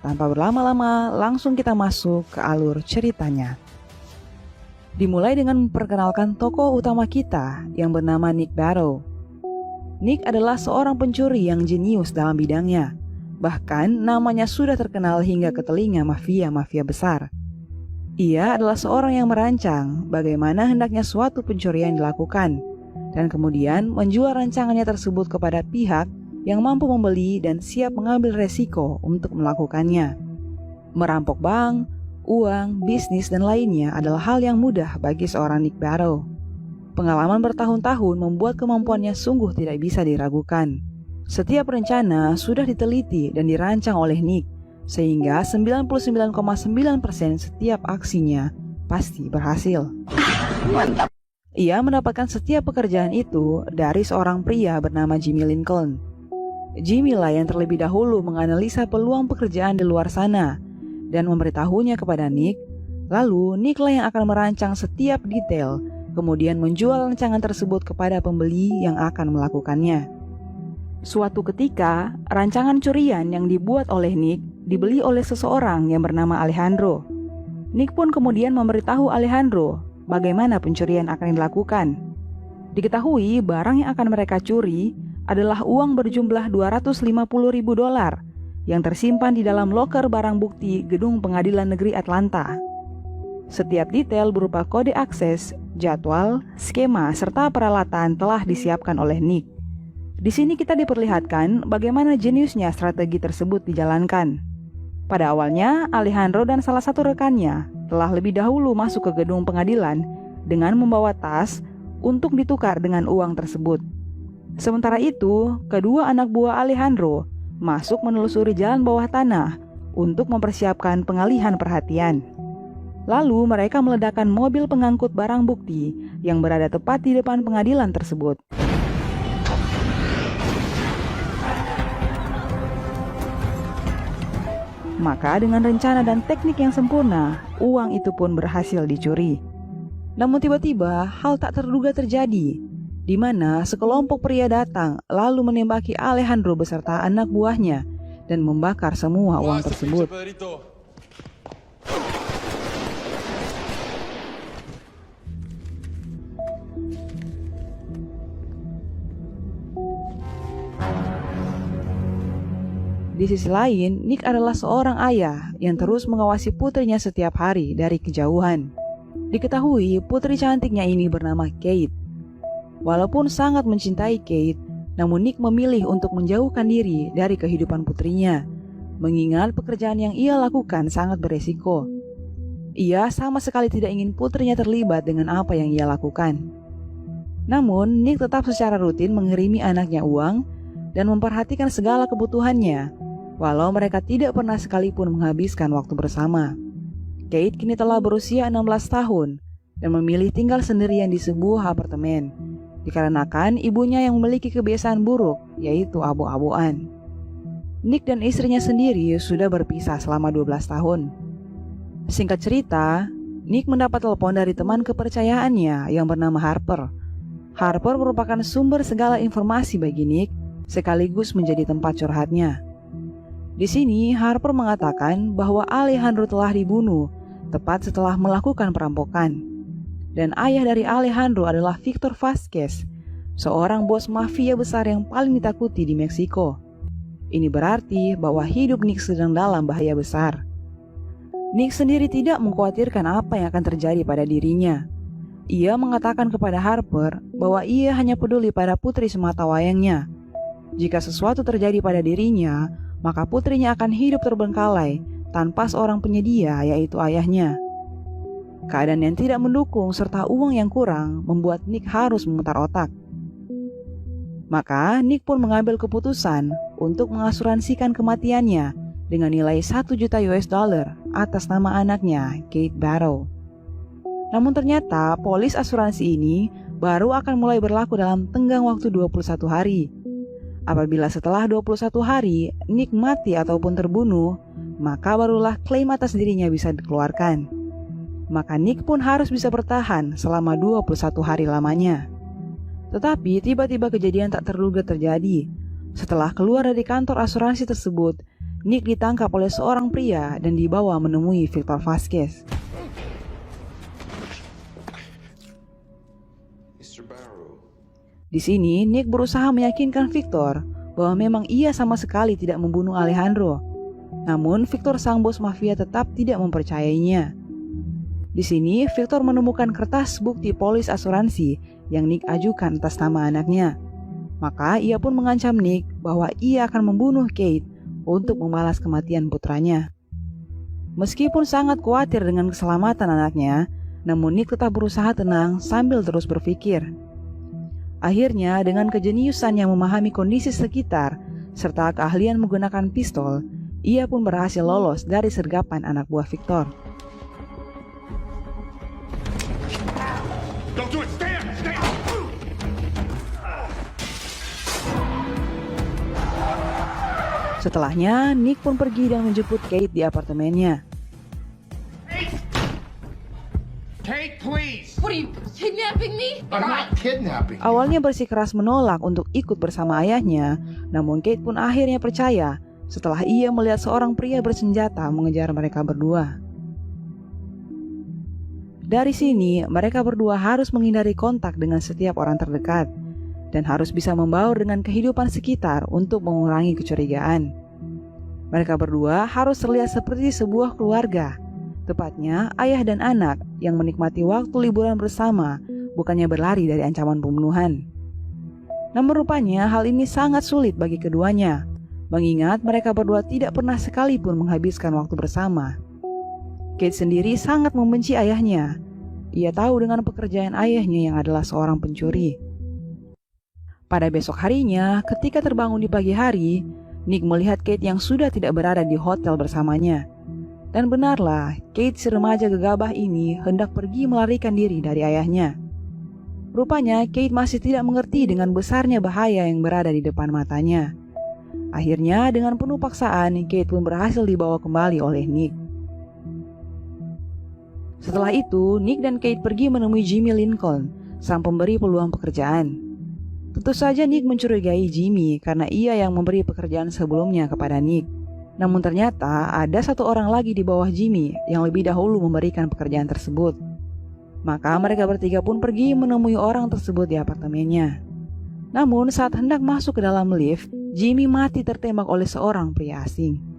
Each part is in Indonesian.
tanpa berlama-lama, langsung kita masuk ke alur ceritanya. Dimulai dengan memperkenalkan tokoh utama kita yang bernama Nick Barrow. Nick adalah seorang pencuri yang jenius dalam bidangnya. Bahkan namanya sudah terkenal hingga ke telinga mafia-mafia besar. Ia adalah seorang yang merancang bagaimana hendaknya suatu pencurian dilakukan, dan kemudian menjual rancangannya tersebut kepada pihak yang mampu membeli dan siap mengambil resiko untuk melakukannya. Merampok bank, uang, bisnis, dan lainnya adalah hal yang mudah bagi seorang Nick Barrow. Pengalaman bertahun-tahun membuat kemampuannya sungguh tidak bisa diragukan. Setiap rencana sudah diteliti dan dirancang oleh Nick, sehingga 99,9% setiap aksinya pasti berhasil. Mantap. Ia mendapatkan setiap pekerjaan itu dari seorang pria bernama Jimmy Lincoln. Jimmy lah yang terlebih dahulu menganalisa peluang pekerjaan di luar sana dan memberitahunya kepada Nick. Lalu Nick lah yang akan merancang setiap detail, kemudian menjual rancangan tersebut kepada pembeli yang akan melakukannya. Suatu ketika, rancangan curian yang dibuat oleh Nick dibeli oleh seseorang yang bernama Alejandro. Nick pun kemudian memberitahu Alejandro bagaimana pencurian akan dilakukan. Diketahui barang yang akan mereka curi adalah uang berjumlah $250.000 yang tersimpan di dalam loker barang bukti Gedung Pengadilan Negeri Atlanta. Setiap detail berupa kode akses, jadwal, skema, serta peralatan telah disiapkan oleh Nick. Di sini kita diperlihatkan bagaimana jeniusnya strategi tersebut dijalankan. Pada awalnya, Alejandro dan salah satu rekannya telah lebih dahulu masuk ke gedung pengadilan dengan membawa tas untuk ditukar dengan uang tersebut. Sementara itu, kedua anak buah Alejandro masuk menelusuri jalan bawah tanah untuk mempersiapkan pengalihan perhatian. Lalu mereka meledakkan mobil pengangkut barang bukti yang berada tepat di depan pengadilan tersebut. Maka dengan rencana dan teknik yang sempurna, uang itu pun berhasil dicuri. Namun tiba-tiba hal tak terduga terjadi, di mana sekelompok pria datang lalu menembaki Alejandro beserta anak buahnya dan membakar semua uang tersebut. Di sisi lain, Nick adalah seorang ayah yang terus mengawasi putrinya setiap hari dari kejauhan. Diketahui putri cantiknya ini bernama Kate. Walaupun sangat mencintai Kate, namun Nick memilih untuk menjauhkan diri dari kehidupan putrinya, mengingat pekerjaan yang ia lakukan sangat beresiko. Ia sama sekali tidak ingin putrinya terlibat dengan apa yang ia lakukan. Namun, Nick tetap secara rutin mengirimi anaknya uang dan memperhatikan segala kebutuhannya, walau mereka tidak pernah sekalipun menghabiskan waktu bersama. Kate kini telah berusia 16 tahun dan memilih tinggal sendirian di sebuah apartemen, dikarenakan ibunya yang memiliki kebiasaan buruk, yaitu abu-abuan. Nick dan istrinya sendiri sudah berpisah selama 12 tahun. Singkat cerita, Nick mendapat telepon dari teman kepercayaannya yang bernama Harper. Harper merupakan sumber segala informasi bagi Nick, sekaligus menjadi tempat curhatnya. Di sini, Harper mengatakan bahwa Alejandro telah dibunuh tepat setelah melakukan perampokan. Dan ayah dari Alejandro adalah Victor Vasquez, seorang bos mafia besar yang paling ditakuti di Meksiko. Ini berarti bahwa hidup Nick sedang dalam bahaya besar. Nick sendiri tidak mengkhawatirkan apa yang akan terjadi pada dirinya. Ia mengatakan kepada Harper bahwa ia hanya peduli pada putri sematawayangnya. Jika sesuatu terjadi pada dirinya, maka putrinya akan hidup terbengkalai tanpa seorang penyedia, yaitu ayahnya. Keadaan yang tidak mendukung serta uang yang kurang membuat Nick harus memutar otak. Maka Nick pun mengambil keputusan untuk mengasuransikan kematiannya dengan nilai $1 juta atas nama anaknya, Kate Barrow. Namun ternyata polis asuransi ini baru akan mulai berlaku dalam tenggang waktu 21 hari. Apabila setelah 21 hari Nick mati ataupun terbunuh, maka barulah klaim atas dirinya bisa dikeluarkan. Maka Nick pun harus bisa bertahan selama 21 hari lamanya. Tetapi tiba-tiba kejadian tak terduga terjadi. Setelah keluar dari kantor asuransi tersebut, Nick ditangkap oleh seorang pria dan dibawa menemui Victor Vasquez. Di sini, Nick berusaha meyakinkan Victor bahwa memang ia sama sekali tidak membunuh Alejandro. Namun, Victor sang bos mafia tetap tidak mempercayainya. Di sini, Victor menemukan kertas bukti polis asuransi yang Nick ajukan atas nama anaknya. Maka, ia pun mengancam Nick bahwa ia akan membunuh Kate untuk membalas kematian putranya. Meskipun sangat khawatir dengan keselamatan anaknya, namun Nick tetap berusaha tenang sambil terus berpikir. Akhirnya, dengan kejeniusan yang memahami kondisi sekitar serta keahlian menggunakan pistol, ia pun berhasil lolos dari sergapan anak buah Victor. Setelahnya, Nick pun pergi dan menjemput Kate di apartemennya. Kate, please! What are you, kidnapping me? I'm not kidnapping you. Awalnya bersikeras menolak untuk ikut bersama ayahnya, namun Kate pun akhirnya percaya setelah ia melihat seorang pria bersenjata mengejar mereka berdua. Dari sini, mereka berdua harus menghindari kontak dengan setiap orang terdekat dan harus bisa membaur dengan kehidupan sekitar untuk mengurangi kecurigaan. Mereka berdua harus terlihat seperti sebuah keluarga, tepatnya ayah dan anak yang menikmati waktu liburan bersama, bukannya berlari dari ancaman pembunuhan. Namun rupanya hal ini sangat sulit bagi keduanya, mengingat mereka berdua tidak pernah sekalipun menghabiskan waktu bersama. Kate sendiri sangat membenci ayahnya. Ia tahu dengan pekerjaan ayahnya yang adalah seorang pencuri. Pada besok harinya, ketika terbangun di pagi hari, Nick melihat Kate yang sudah tidak berada di hotel bersamanya. Dan benarlah, Kate si remaja gegabah ini hendak pergi melarikan diri dari ayahnya. Rupanya Kate masih tidak mengerti dengan besarnya bahaya yang berada di depan matanya. Akhirnya dengan penuh paksaan, Kate pun berhasil dibawa kembali oleh Nick. Setelah itu, Nick dan Kate pergi menemui Jimmy Lincoln, sang pemberi peluang pekerjaan. Tentu saja Nick mencurigai Jimmy karena ia yang memberi pekerjaan sebelumnya kepada Nick. Namun ternyata ada satu orang lagi di bawah Jimmy yang lebih dahulu memberikan pekerjaan tersebut. Maka mereka bertiga pun pergi menemui orang tersebut di apartemennya. Namun saat hendak masuk ke dalam lift, Jimmy mati tertembak oleh seorang pria asing.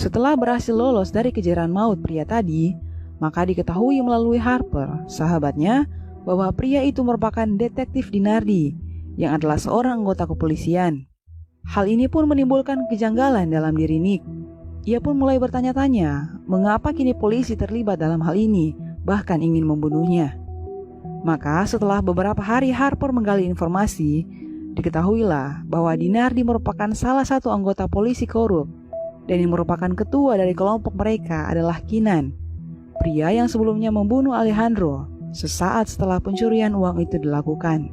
Setelah berhasil lolos dari kejaran maut pria tadi, maka diketahui melalui Harper, sahabatnya, bahwa pria itu merupakan detektif Dinardi, yang adalah seorang anggota kepolisian. Hal ini pun menimbulkan kejanggalan dalam diri Nick. Ia pun mulai bertanya-tanya, mengapa kini polisi terlibat dalam hal ini, bahkan ingin membunuhnya. Maka setelah beberapa hari Harper menggali informasi, diketahuilah bahwa Dinardi merupakan salah satu anggota polisi korup, dan yang merupakan ketua dari kelompok mereka adalah Keenan, pria yang sebelumnya membunuh Alejandro sesaat setelah pencurian uang itu dilakukan.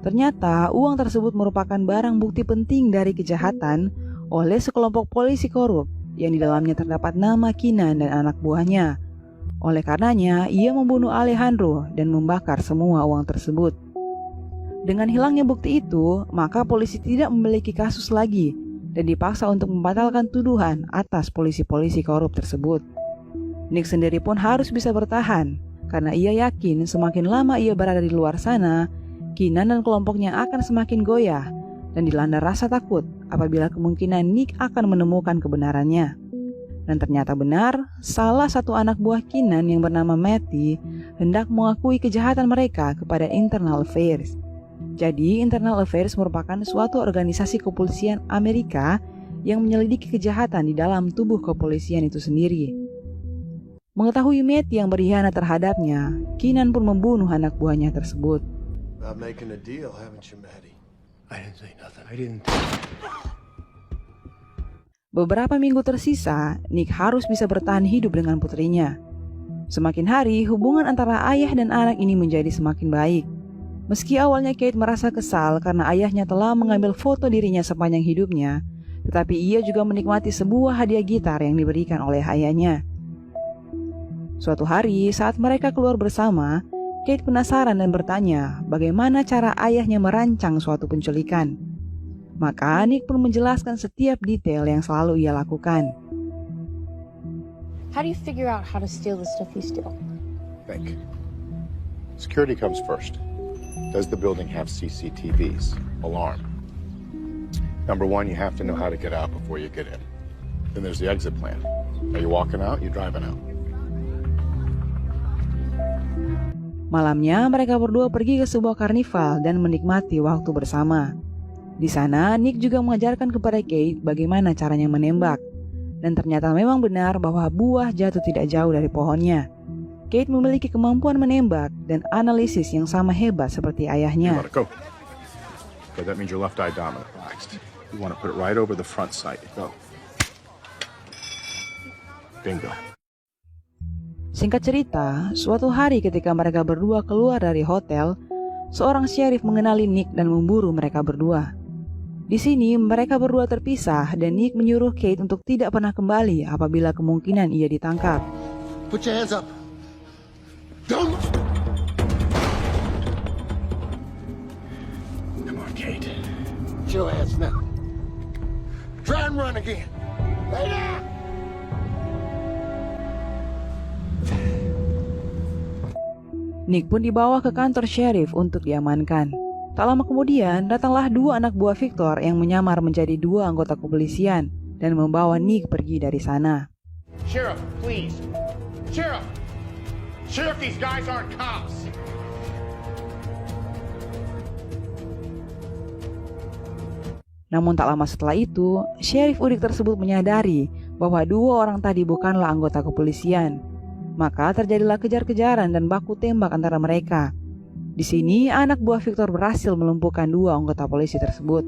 Ternyata uang tersebut merupakan barang bukti penting dari kejahatan oleh sekelompok polisi korup yang di dalamnya terdapat nama Keenan dan anak buahnya. Oleh karenanya, ia membunuh Alejandro dan membakar semua uang tersebut. Dengan hilangnya bukti itu, maka polisi tidak memiliki kasus lagi dan dipaksa untuk membatalkan tuduhan atas polisi-polisi korup tersebut. Nick sendiri pun harus bisa bertahan, karena ia yakin semakin lama ia berada di luar sana, Keenan dan kelompoknya akan semakin goyah dan dilanda rasa takut apabila kemungkinan Nick akan menemukan kebenarannya. Dan ternyata benar, salah satu anak buah Keenan yang bernama Matty hendak mengakui kejahatan mereka kepada Internal Affairs. Jadi, Internal Affairs merupakan suatu organisasi kepolisian Amerika yang menyelidiki kejahatan di dalam tubuh kepolisian itu sendiri. Mengetahui Matty yang berkhianat terhadapnya, Keenan pun membunuh anak buahnya tersebut. About making a deal, haven't you, Matty? I didn't say nothing. I didn't. Beberapa minggu tersisa, Nick harus bisa bertahan hidup dengan putrinya. Semakin hari, hubungan antara ayah dan anak ini menjadi semakin baik. Meski awalnya Kate merasa kesal karena ayahnya telah mengambil foto dirinya sepanjang hidupnya, tetapi ia juga menikmati sebuah hadiah gitar yang diberikan oleh ayahnya. Suatu hari saat mereka keluar bersama, Kate penasaran dan bertanya bagaimana cara ayahnya merancang suatu penculikan. Maka Nick pun menjelaskan setiap detail yang selalu ia lakukan. How do you figure out how to steal the stuff you steal? Think. Security comes first. Does the building have CCTVs? Alarm. Number one, you have to know how to get out before you get in. Then there's the exit plan. Are you walking out? You driving out? Malamnya mereka berdua pergi ke sebuah karnival dan menikmati waktu bersama. Di sana Nick juga mengajarkan kepada Kate bagaimana caranya menembak. Dan ternyata memang benar bahwa buah jatuh tidak jauh dari pohonnya. Kate memiliki kemampuan menembak dan analisis yang sama hebat seperti ayahnya. You let it go. Okay, that means your left eye dominant. Next. You want to put it right over the front sight. Go. Bingo. Singkat cerita, suatu hari ketika mereka berdua keluar dari hotel, seorang sheriff mengenali Nick dan memburu mereka berdua. Di sini mereka berdua terpisah dan Nick menyuruh Kate untuk tidak pernah kembali apabila kemungkinan ia ditangkap. Put your hands up. Don't. Come on, Kate. Put your hands now. Try and run again. Lay down. Nick pun dibawa ke kantor sheriff untuk diamankan. Tak lama kemudian, datanglah dua anak buah Victor yang menyamar menjadi dua anggota kepolisian dan membawa Nick pergi dari sana. Sheriff, please. Sheriff! Sheriff, these guys aren't cops. Namun tak lama setelah itu, sheriff udik tersebut menyadari bahwa dua orang tadi bukanlah anggota kepolisian. Maka terjadilah kejar-kejaran dan baku tembak antara mereka. Di sini, anak buah Victor berhasil melumpuhkan dua anggota polisi tersebut.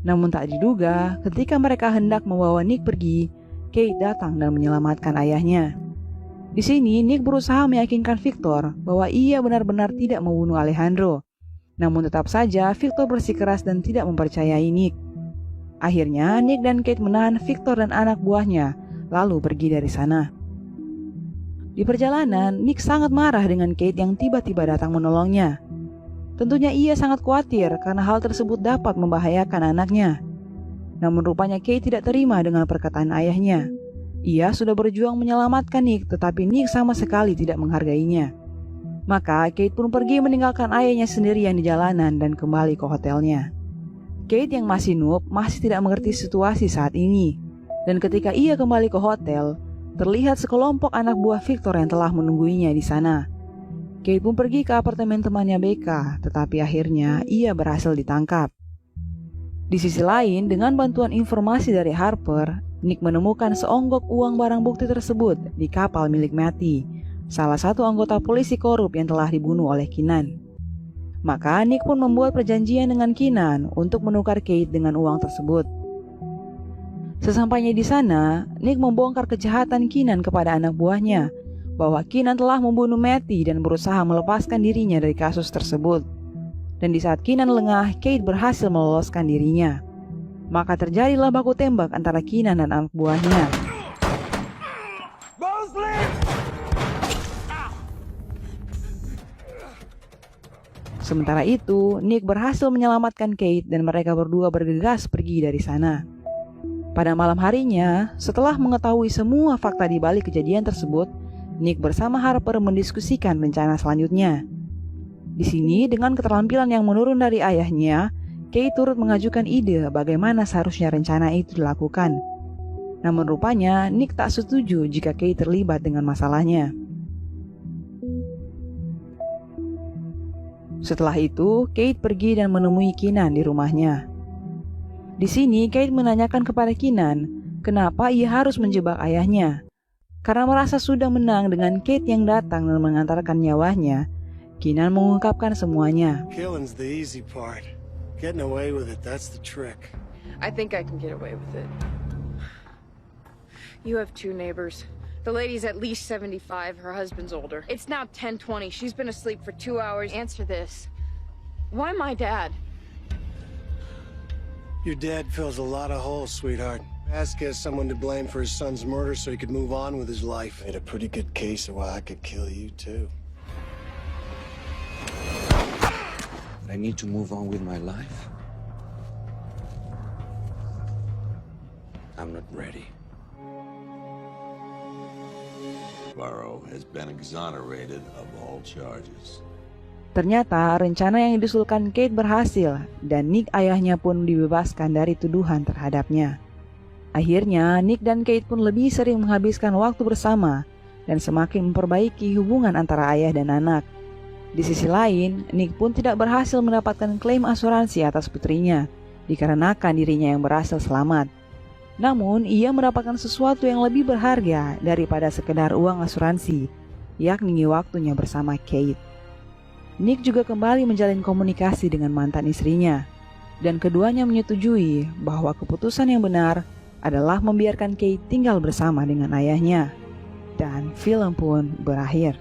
Namun tak diduga, ketika mereka hendak membawa Nick pergi, Kate datang dan menyelamatkan ayahnya. Di sini, Nick berusaha meyakinkan Victor bahwa ia benar-benar tidak membunuh Alejandro. Namun tetap saja, Victor bersikeras dan tidak mempercayai Nick. Akhirnya, Nick dan Kate menahan Victor dan anak buahnya, lalu pergi dari sana. Di perjalanan, Nick sangat marah dengan Kate yang tiba-tiba datang menolongnya. Tentunya ia sangat khawatir karena hal tersebut dapat membahayakan anaknya. Namun rupanya Kate tidak terima dengan perkataan ayahnya. Ia sudah berjuang menyelamatkan Nick, tetapi Nick sama sekali tidak menghargainya. Maka Kate pun pergi meninggalkan ayahnya sendirian di jalanan dan kembali ke hotelnya. Kate yang masih noob masih tidak mengerti situasi saat ini. Dan ketika ia kembali ke hotel, terlihat sekelompok anak buah Victor yang telah menungguinya di sana. Kate pun pergi ke apartemen temannya Becca, tetapi akhirnya ia berhasil ditangkap. Di sisi lain, dengan bantuan informasi dari Harper, Nick menemukan seonggok uang barang bukti tersebut di kapal milik Matty, salah satu anggota polisi korup yang telah dibunuh oleh Keenan. Maka Nick pun membuat perjanjian dengan Keenan untuk menukar Kate dengan uang tersebut. Sesampainya di sana, Nick membongkar kejahatan Keenan kepada anak buahnya, bahwa Keenan telah membunuh Matty dan berusaha melepaskan dirinya dari kasus tersebut. Dan di saat Keenan lengah, Kate berhasil meloloskan dirinya. Maka terjadilah baku tembak antara Keenan dan anak buahnya. Sementara itu, Nick berhasil menyelamatkan Kate dan mereka berdua bergegas pergi dari sana. Pada malam harinya, setelah mengetahui semua fakta di balik kejadian tersebut, Nick bersama Harper mendiskusikan rencana selanjutnya. Di sini, dengan keterampilan yang menurun dari ayahnya, Kate turut mengajukan ide bagaimana seharusnya rencana itu dilakukan. Namun rupanya, Nick tak setuju jika Kate terlibat dengan masalahnya. Setelah itu, Kate pergi dan menemui Keenan di rumahnya. Di sini, Kate menanyakan kepada Keenan, kenapa ia harus menjebak ayahnya. Karena merasa sudah menang dengan Kate yang datang dan mengantarkan nyawanya, Keenan mengungkapkan semuanya. Killing's the easy part. Getting away with it, that's the trick. I think I can get away with it. You have two neighbors. The lady's at least 75, her husband's older. It's now 10:20, she's been asleep for 2 hours. Answer this. Why my dad? Your dad fills a lot of holes, sweetheart. Vasquez has someone to blame for his son's murder so he could move on with his life. Made a pretty good case of why I could kill you, too. I need to move on with my life. I'm not ready. Barrow has been exonerated of all charges. Ternyata rencana yang diusulkan Kate berhasil dan Nick ayahnya pun dibebaskan dari tuduhan terhadapnya. Akhirnya Nick dan Kate pun lebih sering menghabiskan waktu bersama dan semakin memperbaiki hubungan antara ayah dan anak. Di sisi lain, Nick pun tidak berhasil mendapatkan klaim asuransi atas putrinya dikarenakan dirinya yang berhasil selamat. Namun, ia mendapatkan sesuatu yang lebih berharga daripada sekedar uang asuransi, yakni waktunya bersama Kate. Nick juga kembali menjalin komunikasi dengan mantan istrinya, dan keduanya menyetujui bahwa keputusan yang benar adalah membiarkan Kate tinggal bersama dengan ayahnya. Dan film pun berakhir.